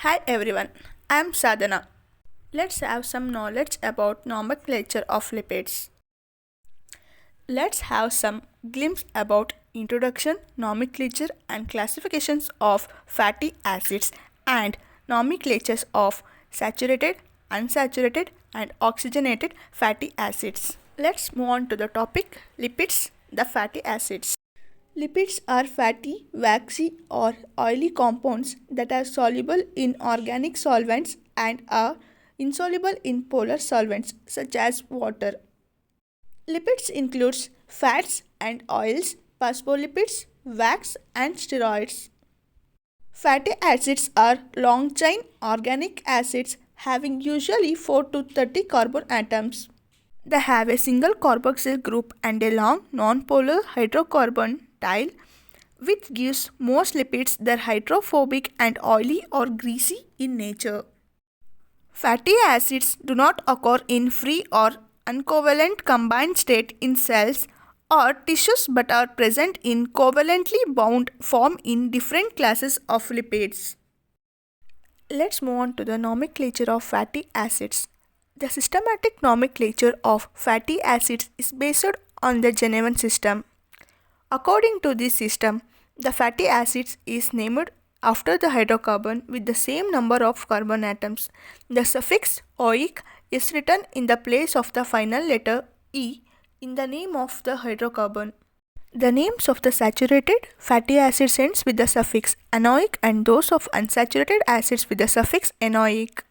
Hi everyone, I am Sadhana. Let's have some knowledge about nomenclature of lipids. Let's have some glimpse about introduction, nomenclature and classifications of fatty acids and nomenclatures of saturated, unsaturated and oxygenated fatty acids. Let's move on to the topic lipids, the fatty acids. Lipids are fatty, waxy, or oily compounds that are soluble in organic solvents and are insoluble in polar solvents such as water. Lipids includes fats and oils, phospholipids, wax, and steroids. Fatty acids are long chain organic acids having usually 4 to 30 carbon atoms. They have a single carboxyl group and a long non-polar hydrocarbon tail, which gives most lipids their hydrophobic and oily or greasy in nature. Fatty acids do not occur in free or uncovalent combined state in cells or tissues but are present in covalently bound form in different classes of lipids. Let's move on to the nomenclature of fatty acids. The systematic nomenclature of fatty acids is based on the Genevan system. According to this system, the fatty acids is named after the hydrocarbon with the same number of carbon atoms. The suffix oic is written in the place of the final letter E in the name of the hydrocarbon. The names of the saturated fatty acids ends with the suffix anoic and those of unsaturated acids with the suffix enoic.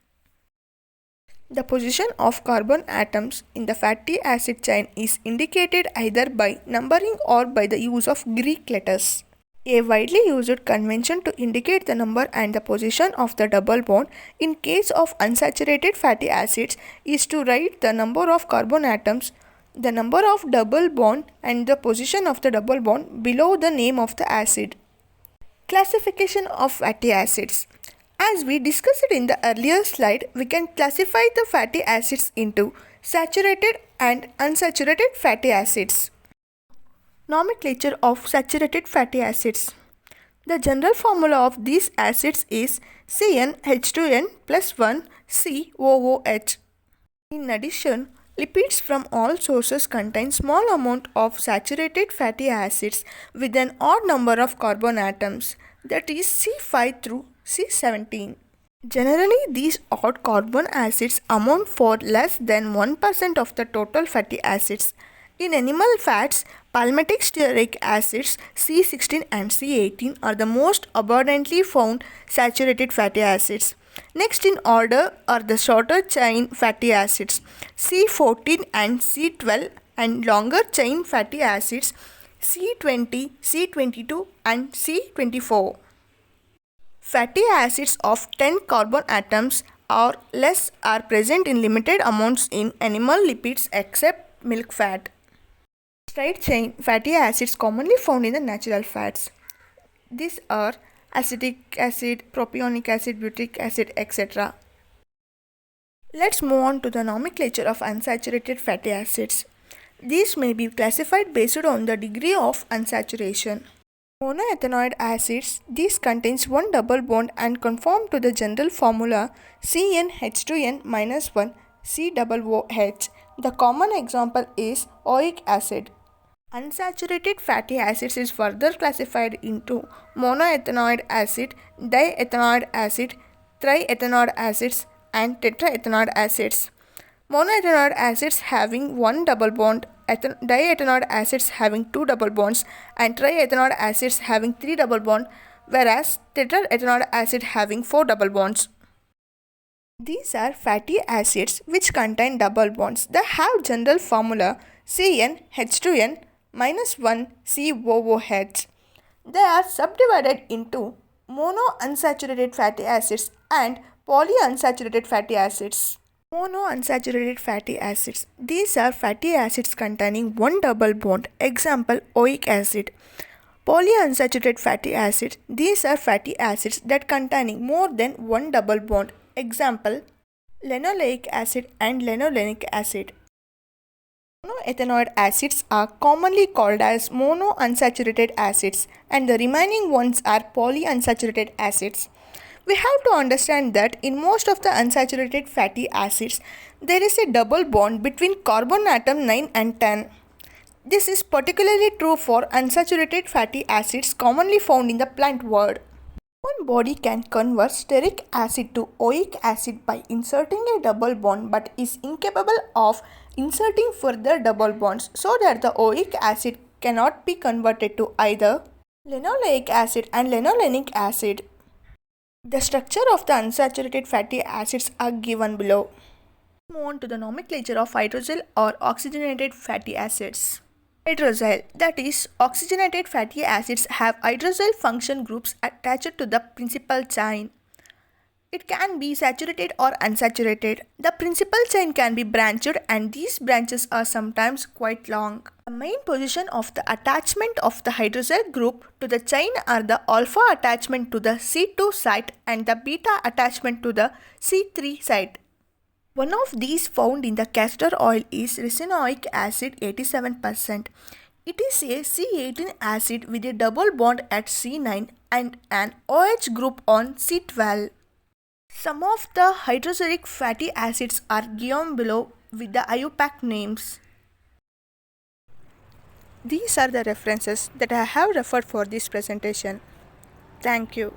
The position of carbon atoms in the fatty acid chain is indicated either by numbering or by the use of Greek letters. A widely used convention to indicate the number and the position of the double bond in case of unsaturated fatty acids is to write the number of carbon atoms, the number of double bond and the position of the double bond below the name of the acid. Classification of fatty acids. As we discussed in the earlier slide, we can classify the fatty acids into saturated and unsaturated fatty acids. Nomenclature of saturated fatty acids. The general formula of these acids is CnH2n plus 1 COOH. In addition, lipids from all sources contain small amount of saturated fatty acids with an odd number of carbon atoms, that is C5 through C17. Generally, these odd carbon acids amount for less than 1% of the total fatty acids. In animal fats, palmitic stearic acids C16 and C18 are the most abundantly found saturated fatty acids. Next in order are the shorter chain fatty acids C14 and C12 and longer chain fatty acids C20, C22 and C24. Fatty acids of 10 carbon atoms or less are present in limited amounts in animal lipids except milk fat. Straight chain fatty acids commonly found in the natural fats. These are acetic acid, propionic acid, butyric acid, etc. Let's move on to the nomenclature of unsaturated fatty acids. These may be classified based on the degree of unsaturation. Monoethanoid acids, these contains one double bond and conform to the general formula CnH2n minus 1 COOH. The common example is oic acid. Unsaturated fatty acids is further classified into monoethanoid acid, diethanoid acid, triethanoid acids and tetraethanoid acids. Monoethanoid acids having one double bond, diethanoid acids having two double bonds and triethanoid acids having three double bonds, whereas tetraethanoid acid having four double bonds. These are fatty acids which contain double bonds. They have general formula CnH2n minus 1 COOH. They are subdivided into monounsaturated fatty acids and polyunsaturated fatty acids. Monounsaturated fatty acids. These are fatty acids containing one double bond. Example, oic acid. Polyunsaturated fatty acids. These are fatty acids that containing more than one double bond. Example, linoleic acid and linolenic acid. Monoethanoid acids are commonly called as monounsaturated acids and the remaining ones are polyunsaturated acids. We have to understand that in most of the unsaturated fatty acids, there is a double bond between carbon atom 9 and 10. This is particularly true for unsaturated fatty acids commonly found in the plant world. One body can convert stearic acid to oic acid by inserting a double bond but is incapable of inserting further double bonds so that the oic acid cannot be converted to either linoleic acid and linolenic acid. The structure of the unsaturated fatty acids are given below. Move on to the nomenclature of hydroxyl or oxygenated fatty acids. Hydroxyl, that is, oxygenated fatty acids have hydroxyl function groups attached to the principal chain. It can be saturated or unsaturated. The principal chain can be branched and these branches are sometimes quite long. The main position of the attachment of the hydroxyl group to the chain are the alpha attachment to the C2 site and the beta attachment to the C3 site. One of these found in the castor oil is ricinoic acid 87%. It is a C18 acid with a double bond at C9 and an OH group on C12. Some of the hydroxylic fatty acids are given below with the IUPAC names. These are the references that I have referred for this presentation. Thank you.